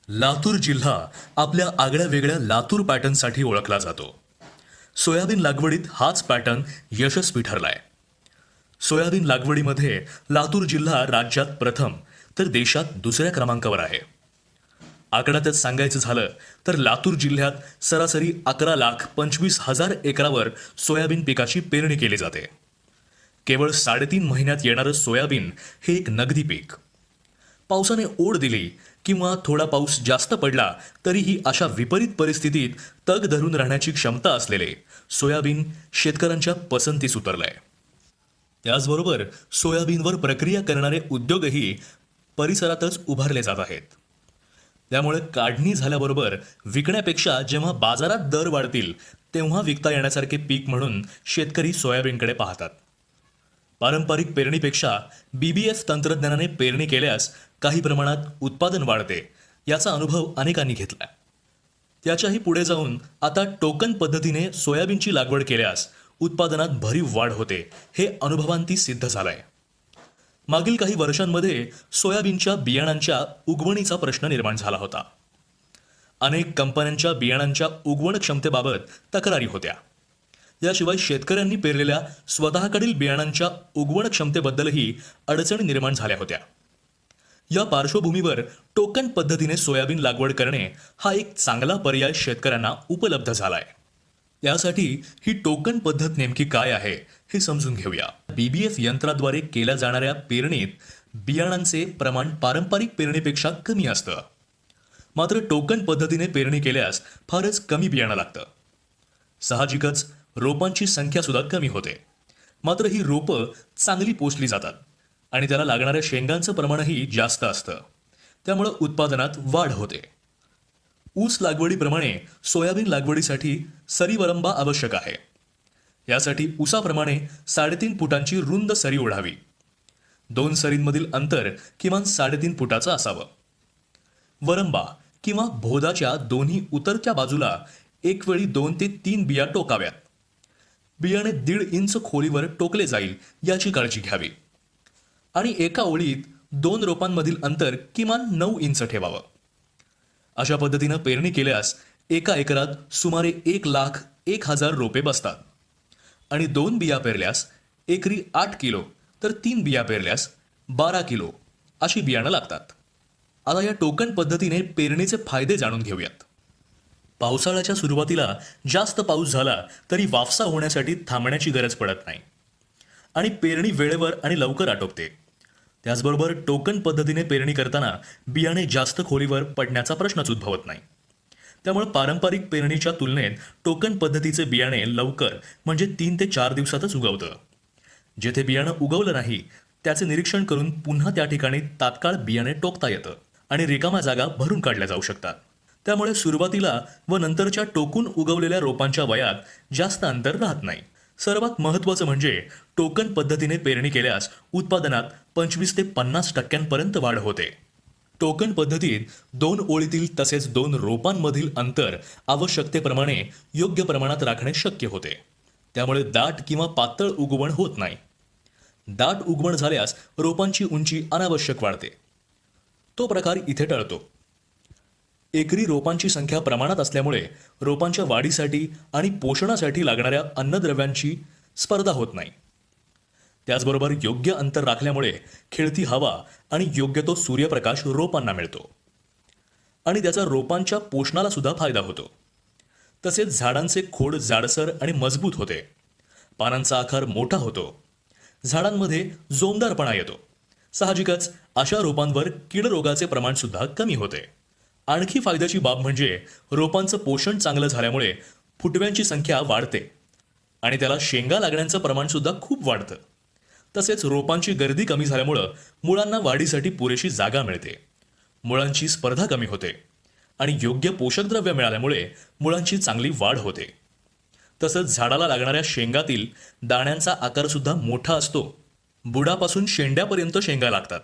लातूर जिल्हा आपल्या आगळ्या वेगळ्या लातूर पॅटर्नसाठी ओळखला जातो. सोयाबीन लागवडीत हाच पॅटर्न यशस्वी ठरलाय. सोयाबीन लागवडीमध्ये लातूर जिल्हा राज्यात प्रथम तर देशात दुसऱ्या क्रमांकावर आहे. आकड्यातच सांगायचं झालं तर लातूर जिल्ह्यात सरासरी 11,25,000 एकरावर सोयाबीन पिकाची पेरणी केली जाते. केवळ 3.5 महिन्यात येणारं सोयाबीन हे एक नगदी पीक. पावसाने ओढ दिली किंवा थोडा पाऊस जास्त पडला तरीही अशा विपरीत परिस्थितीत तग धरून राहण्याची क्षमता असलेले सोयाबीन शेतकऱ्यांच्या पसंतीस उतरलंय. त्याचबरोबर सोयाबीनवर प्रक्रिया करणारे उद्योगही परिसरातच उभारले जात आहेत. त्यामुळे काढणी झाल्याबरोबर विकण्यापेक्षा जेव्हा बाजारात दर वाढतील तेव्हा विकता येण्यासारखे पीक म्हणून शेतकरी सोयाबीनकडे पाहतात. पारंपरिक पेरणीपेक्षा बीबीएफ तंत्रज्ञानाने पेरणी केल्यास काही प्रमाणात उत्पादन वाढते, याचा अनुभव अनेकांनी घेतला. त्याच्याही पुढे जाऊन आता टोकन पद्धतीने सोयाबीनची लागवड केल्यास उत्पादनात भरीव वाढ होते, हे अनुभवांती सिद्ध झालंय. मागील काही वर्षांमध्ये सोयाबीनच्या बियाणांच्या उगवणीचा प्रश्न निर्माण झाला होता. अनेक कंपन्यांच्या बियाणांच्या उगवण क्षमतेबाबत तक्रारी होत्या. याशिवाय शेतकऱ्यांनी पेरलेल्या स्वतःकडील बियाणांच्या उगवण क्षमतेबद्दलही अडचणी निर्माण झाल्या होत्या. या पार्श्वभूमीवर टोकन पद्धतीने सोयाबीन लागवड करणे हा एक चांगला पर्याय शेतकऱ्यांना उपलब्ध झालाय. त्यासाठी ही टोकन पद्धत नेमकी काय आहे हे समजून घेऊया. बीबीएफ यंत्राद्वारे केल्या जाणाऱ्या पेरणीत बियाणांचे प्रमाण पारंपरिक पेरणीपेक्षा कमी असतं. मात्र टोकन पद्धतीने पेरणी केल्यास फारच कमी बियाणं लागतं. साहजिकच रोपांची संख्या सुद्धा कमी होते. मात्र ही रोपं चांगली पोसली जातात आणि त्याला लागणाऱ्या शेंगांचं प्रमाणही जास्त असतं. त्यामुळं उत्पादनात वाढ होते. ऊस लागवडीप्रमाणे सोयाबीन लागवडीसाठी सरीवरंबा आवश्यक आहे. यासाठी ऊसाप्रमाणे 3.5 फुटांची रुंद सरी ओढावी. 2 सरींमधील अंतर किमान 3.5 फुटाचं असावं. वरंबा किंवा भोदाच्या दोन्ही उतरत्या बाजूला एक वेळी 2 ते 3 बिया टोकाव्यात. बियाणे 1.5 इंच खोलीवर टोकले जाईल याची काळजी घ्यावी. आणि एका ओळीत 2 रोपांमधील अंतर किमान 9 इंच ठेवावं. अशा पद्धतीनं पेरणी केल्यास एका एकरात सुमारे 1,01,000 रोपे बसतात. आणि 2 बिया पेरल्यास एकरी 8 किलो तर 3 बिया पेरल्यास 12 किलो अशी बियाणं लागतात. आता या टोकन पद्धतीने पेरणीचे फायदे जाणून घेऊयात. पावसाळ्याच्या सुरुवातीला जास्त पाऊस झाला तरी वाफसा होण्यासाठी थांबण्याची गरज पडत नाही आणि पेरणी वेळेवर आणि लवकर आटोपते. त्याचबरोबर टोकन पद्धतीने पेरणी करताना बियाणे जास्त खोलीवर पडण्याचा प्रश्नच उद्भवत नाही. त्यामुळे पारंपरिक पेरणीच्या तुलनेत टोकन पद्धतीचे बियाणे लवकर म्हणजे 3 ते 4 दिवसातच उगवतं. जेथे बियाणं उगवलं नाही त्याचे निरीक्षण करून पुन्हा त्या ठिकाणी तात्काळ बियाणे टोकता येतं आणि रिकाम्या जागा भरून काढल्या जाऊ शकतात. त्यामुळे सुरुवातीला व नंतरच्या टोकून उगवलेल्या रोपांच्या वयात जास्त अंतर राहत नाही. सर्वात महत्त्वाचं म्हणजे टोकन पद्धतीने पेरणी केल्यास उत्पादनात 25 ते 50% वाढ होते. टोकन पद्धतीत 2 ओळीतील तसेच 2 रोपांमधील अंतर आवश्यकतेप्रमाणे योग्य प्रमाणात राखणे शक्य होते. त्यामुळे दाट किंवा पातळ उगवण होत नाही. दाट उगवण झाल्यास रोपांची उंची अनावश्यक वाढते. तो प्रकार इथे टळतो. एकरी रोपांची संख्या प्रमाणात असल्यामुळे रोपांच्या वाढीसाठी आणि पोषणासाठी लागणाऱ्या अन्नद्रव्यांची स्पर्धा होत नाही. त्याचबरोबर योग्य अंतर राखल्यामुळे खेळती हवा आणि योग्य तो सूर्यप्रकाश रोपांना मिळतो आणि त्याचा रोपांच्या पोषणाला सुद्धा फायदा होतो. तसेच झाडांचे खोड जाडसर आणि मजबूत होते. पानांचा आकार मोठा होतो. झाडांमध्ये जोमदारपणा येतो. साहजिकच अशा रोपांवर कीड रोगाचे प्रमाण सुद्धा कमी होते. आणखी फायद्याची बाब म्हणजे रोपांचं पोषण चांगलं झाल्यामुळे फुटव्यांची संख्या वाढते आणि त्याला शेंगा लागण्याचं प्रमाण सुद्धा खूप वाढतं. तसेच रोपांची गर्दी कमी झाल्यामुळं मुळांना वाढीसाठी पुरेशी जागा मिळते. मुळांची स्पर्धा कमी होते आणि योग्य पोषक द्रव्य मिळाल्यामुळे मुळांची चांगली वाढ होते. तसंच झाडाला लागणाऱ्या शेंगातील दाण्यांचा आकार सुद्धा मोठा असतो. बुडापासून शेंड्यापर्यंत शेंगा लागतात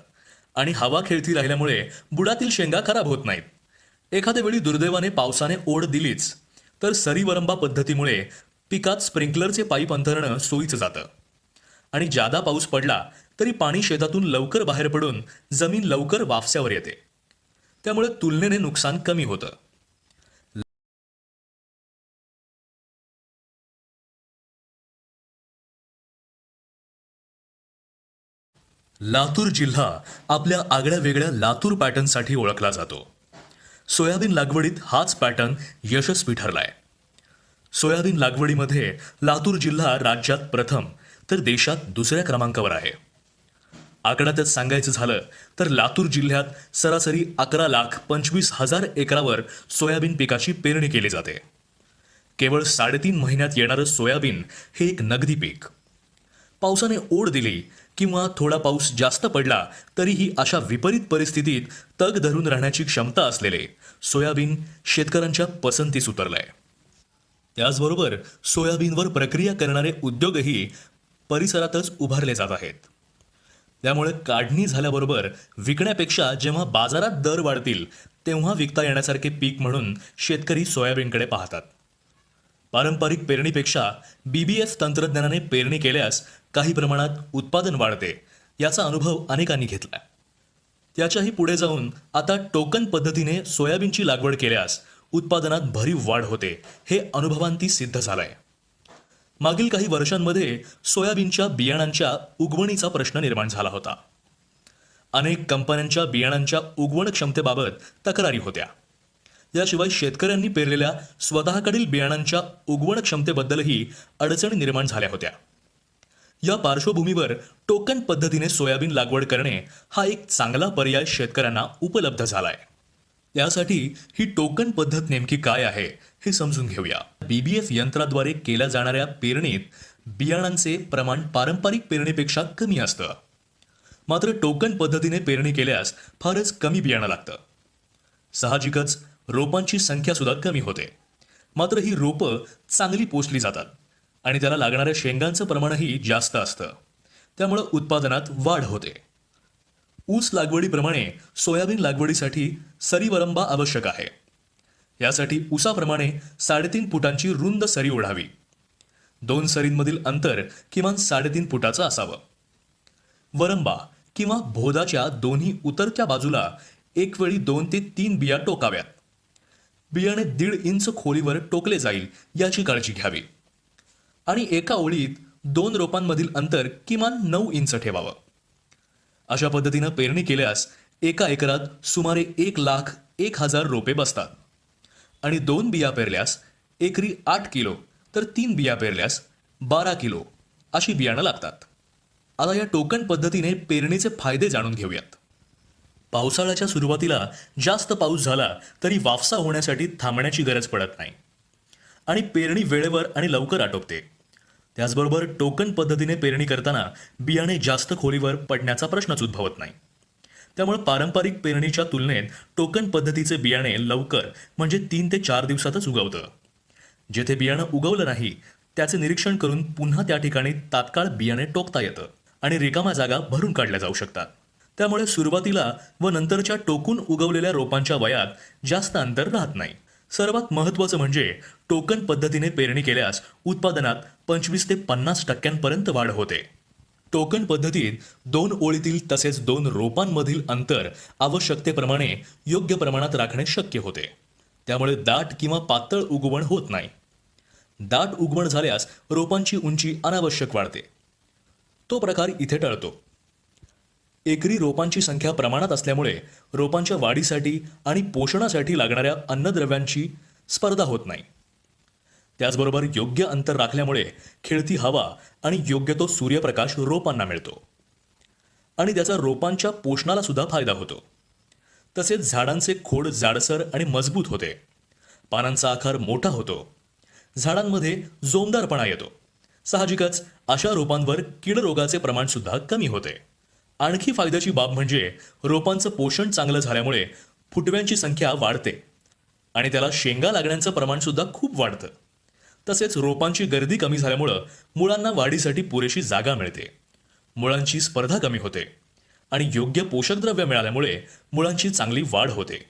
आणि हवा खेळती राहिल्यामुळे बुडातील शेंगा खराब होत नाहीत. एखाद्या वेळी दुर्दैवाने पावसाने ओढ दिलीच तर सरीवरंबा पद्धतीमुळे पिकात स्प्रिंकलरचे पाईप अंतरणं सोयीचं जातं आणि जादा पाऊस पडला तरी पाणी शेतातून लवकर बाहेर पडून जमीन लवकर वाफस्यावर येते. त्यामुळे तुलनेने नुकसान कमी होतं. लातूर जिल्हा आपल्या आगळ्या वेगळ्या लातूर पॅटर्नसाठी ओळखला जातो. सोयाबीन लागवडीत हाच पॅटर्न यशस्वी ठरलाय. सोयाबीन लागवडीमध्ये लातूर जिल्हा राज्यात प्रथम तर देशात दुसऱ्या क्रमांकावर आहे. आकड्यातच सांगायचं झालं तर लातूर जिल्ह्यात सरासरी 11,25,000 एकरावर सोयाबीन पिकाची पेरणी केली जाते. केवळ 3.5 महिन्यात येणारं सोयाबीन हे एक नगदी पीक. पावसाने ओढ दिली किंवा थोडा पाऊस जास्त पडला तरीही अशा विपरीत परिस्थितीत तग धरून राहण्याची क्षमता असलेले सोयाबीन शेतकऱ्यांच्या पसंतीस उतरलंय. त्याचबरोबर सोयाबीनवर प्रक्रिया करणारे उद्योगही परिसरातच उभारले जात आहेत. त्यामुळे काढणी झाल्याबरोबर विकण्यापेक्षा जेव्हा बाजारात दर वाढतील तेव्हा विकता येण्यासारखे पीक म्हणून शेतकरी सोयाबीनकडे पाहतात. पारंपरिक पेरणीपेक्षा बीबीएफ तंत्रज्ञानाने पेरणी केल्यास काही प्रमाणात उत्पादन वाढते, याचा अनुभव अनेकांनी घेतला. त्याच्याही पुढे जाऊन आता टोकन पद्धतीने सोयाबीनची लागवड केल्यास उत्पादनात भरीव वाढ होते, हे अनुभवांती सिद्ध झालंय. मागील काही वर्षांमध्ये सोयाबीनच्या बियाणांच्या उगवणीचा प्रश्न निर्माण झाला होता. अनेक कंपन्यांच्या बियाणांच्या उगवण क्षमतेबाबत तक्रारी होत्या. याशिवाय शेतकऱ्यांनी पेरलेल्या स्वतःकडील बियाणांच्या उगवण क्षमतेबद्दलही अडचणी निर्माण झाल्या होत्या. या पार्श्वभूमीवर टोकन पद्धतीने सोयाबीन लागवड करणे हा एक चांगला पर्याय शेतकऱ्यांना उपलब्ध झालाय. त्यासाठी ही टोकन पद्धत नेमकी काय आहे हे समजून घेऊया. बीबीएफ यंत्राद्वारे केल्या जाणाऱ्या पेरणीत बियाणांचे प्रमाण पारंपरिक पेरणीपेक्षा कमी असतं. मात्र टोकन पद्धतीने पेरणी केल्यास फारच कमी बियाणं लागतं. साहजिकच रोपांची संख्या सुद्धा कमी होते. मात्र ही रोपं चांगली पोसली जातात आणि त्याला लागणाऱ्या शेंगांचं प्रमाणही जास्त असतं. त्यामुळं उत्पादनात वाढ होते. ऊस लागवडीप्रमाणे सोयाबीन लागवडीसाठी सरीवरंबा आवश्यक आहे. यासाठी ऊसाप्रमाणे 3.5 फुटांची रुंद सरी ओढावी. 2 सरींमधील अंतर किमान 3.5 फुटाचं असावं. वरंबा किंवा भोदाच्या दोन्ही उतरत्या बाजूला एक वेळी 2 ते 3 बिया टोकाव्यात. बियाणे 1.5 इंच खोलीवर टोकले जाईल याची काळजी घ्यावी. आणि एका ओळीत 2 रोपांमधील अंतर किमान 9 इंच ठेवावं. अशा पद्धतीनं पेरणी केल्यास एका एकरात सुमारे 1,01,000 रोपे बसतात. आणि 2 बिया पेरल्यास एकरी 8 किलो तर 3 बिया पेरल्यास 12 किलो अशी बियाणं लागतात. आता या टोकन पद्धतीने पेरणीचे फायदे जाणून घेऊयात. पावसाळ्याच्या सुरुवातीला जास्त पाऊस झाला तरी वाफसा होण्यासाठी थांबण्याची गरज पडत नाही आणि पेरणी वेळेवर आणि लवकर आटोपते. त्याचबरोबर टोकन पद्धतीने पेरणी करताना बियाणे जास्त खोलीवर पडण्याचा प्रश्नच उद्भवत नाही. त्यामुळे पारंपरिक पेरणीच्या तुलनेत टोकन पद्धतीचे बियाणे लवकर म्हणजे 3 ते 4 दिवसातच उगवतं. जेथे बियाणं उगवलं नाही त्याचे निरीक्षण करून पुन्हा त्या ठिकाणी तात्काळ बियाणे टोकता येतं आणि रिकाम्या जागा भरून काढल्या जाऊ शकतात. त्यामुळे सुरुवातीला व नंतरच्या टोकून उगवलेल्या रोपांच्या वयात जास्त अंतर राहत नाही. सर्वात महत्त्वाचं म्हणजे टोकन पद्धतीने पेरणी केल्यास उत्पादनात 25 ते 50% वाढ होते. टोकन पद्धतीत 2 ओळीतील तसेच 2 रोपांमधील अंतर आवश्यकतेप्रमाणे योग्य प्रमाणात राखणे शक्य होते. त्यामुळे दाट किंवा पातळ उगवण होत नाही. दाट उगवण झाल्यास रोपांची उंची अनावश्यक वाढते. तो प्रकार इथे टळतो. एकरी रोपांची संख्या प्रमाणात असल्यामुळे रोपांच्या वाढीसाठी आणि पोषणासाठी लागणाऱ्या अन्नद्रव्यांची स्पर्धा होत नाही. त्याचबरोबर योग्य अंतर राखल्यामुळे खेळती हवा आणि योग्य तो सूर्यप्रकाश रोपांना मिळतो आणि त्याचा रोपांच्या पोषणाला सुद्धा फायदा होतो. तसेच झाडांचे खोड जाडसर आणि मजबूत होते. पानांचा आकार मोठा होतो. झाडांमध्ये जोमदारपणा येतो. साहजिकच अशा रोपांवर कीड रोगाचे प्रमाण सुद्धा कमी होते. आणखी फायद्याची बाब म्हणजे रोपांचं पोषण चांगलं झाल्यामुळे फुटव्यांची संख्या वाढते आणि त्याला शेंगा लागण्याचं प्रमाण सुद्धा खूप वाढतं. तसेच रोपांची गर्दी कमी झाल्यामुळं मुळांना वाढीसाठी पुरेशी जागा मिळते. मुळांची स्पर्धा कमी होते आणि योग्य पोषकद्रव्य मिळाल्यामुळे मुळांची चांगली वाढ होते.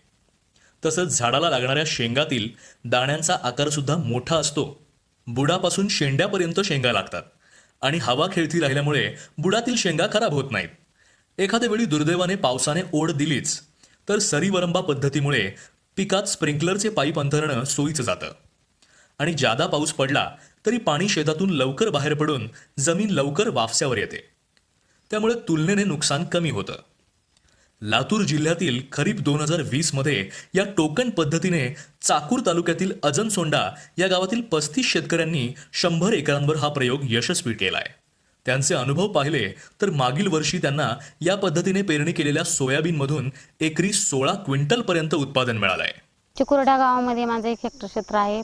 तसंच झाडाला लागणाऱ्या शेंगातील दाण्यांचा आकार सुद्धा मोठा असतो. बुडापासून शेंड्यापर्यंत शेंगा लागतात आणि हवा खेळती राहिल्यामुळे बुडातील शेंगा खराब होत नाहीत. एखाद्या वेळी दुर्दैवाने पावसाने ओढ दिलीच तर सरीवरंबा पद्धतीमुळे पिकात स्प्रिंकलरचे पाईप अंतरणं सोयीचं जातं आणि जादा पाऊस पडला तरी पाणी शेतातून लवकर बाहेर पडून जमीन लवकर वाफस्यावर येते, त्यामुळे तुलनेने नुकसान कमी होतं. लातूर जिल्ह्यातील खरीप 2020 मध्ये या टोकन पद्धतीने चाकूर तालुक्यातील अजनसोंडा या गावातील 35 शेतकऱ्यांनी 100 एकरांवर हा प्रयोग यशस्वी केलाय. त्यांचे अनुभव पाहिले तर मागील वर्षी त्यांना या पद्धतीने पेरणी केलेल्या सोयाबीनमधून एकरी 16 क्विंटल पर्यंत उत्पादन मिळालंय. चिकुर्डा गावामध्ये माझं 1 हेक्टर क्षेत्र आहे.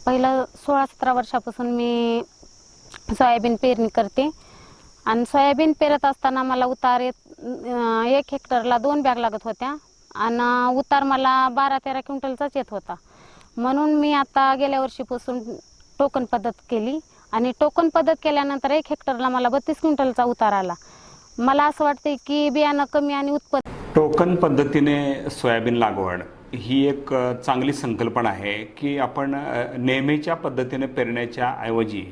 पहिलं 16-17 वर्षापासून मी सोयाबीन पेरणी करते आणि सोयाबीन पेरत असताना मला उतार 1 हेक्टरला 2 बॅग लागत होत्या आणि उतार मला 12-13 क्विंटलचाच येत होता. म्हणून मी आता गेल्या वर्षीपासून टोकन पद्धत केली आणि टोकन पद्धत केल्यानंतर 1 हेक्टरला मला 32 क्विंटलचा उतार आला. मला असं वाटते की बियाणं कमी आणि उत्पन्न. टोकन पद्धतीने सोयाबीन लागवड ही एक चांगली संकल्पना आहे की आपण नेहमीच्या पद्धतीने पेरण्याच्या ऐवजी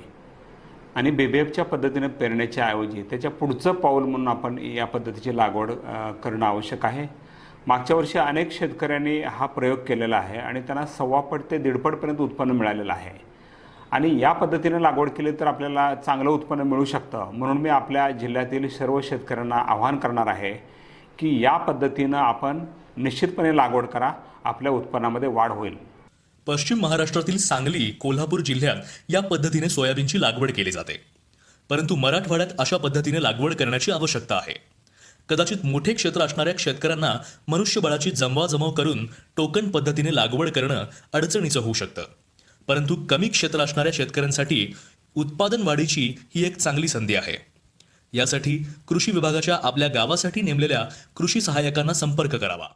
आणि BBF पद्धतीने पेरण्याच्या ऐवजी त्याच्या पुढचं पाऊल म्हणून आपण या पद्धतीची लागवड करणं आवश्यक आहे. मागच्या वर्षी अनेक शेतकऱ्यांनी हा प्रयोग केलेला आहे आणि त्यांना 1.25 पट ते 1.5 पटपर्यंत उत्पन्न मिळालेलं आहे आणि या पद्धतीने लागवड केली तर आपल्याला चांगलं उत्पन्न मिळू शकतं. म्हणून मी आपल्या जिल्ह्यातील सर्व शेतकऱ्यांना आवाहन करणार आहे की या पद्धतीनं आपण निश्चितपणे लागवड करा, आपल्या उत्पन्नामध्ये वाढ होईल. पश्चिम महाराष्ट्रातील सांगली, कोल्हापूर जिल्ह्यात या पद्धतीने सोयाबीनची लागवड केली जाते, परंतु मराठवाड्यात अशा पद्धतीने लागवड करण्याची आवश्यकता आहे. कदाचित मोठे क्षेत्र असणाऱ्या शेतकऱ्यांना मनुष्यबळाची जमवाजमव करून टोकन पद्धतीने लागवड करणं अडचणीचं होऊ शकतं, परंतु कमी क्षेत्र असणाऱ्या शेतकऱ्यांसाठी उत्पादन वाढीची ही एक चांगली संधी आहे. यासाठी कृषी विभागाच्या आपल्या गावासाठी नेमलेल्या कृषी सहाय्यकांना संपर्क करावा.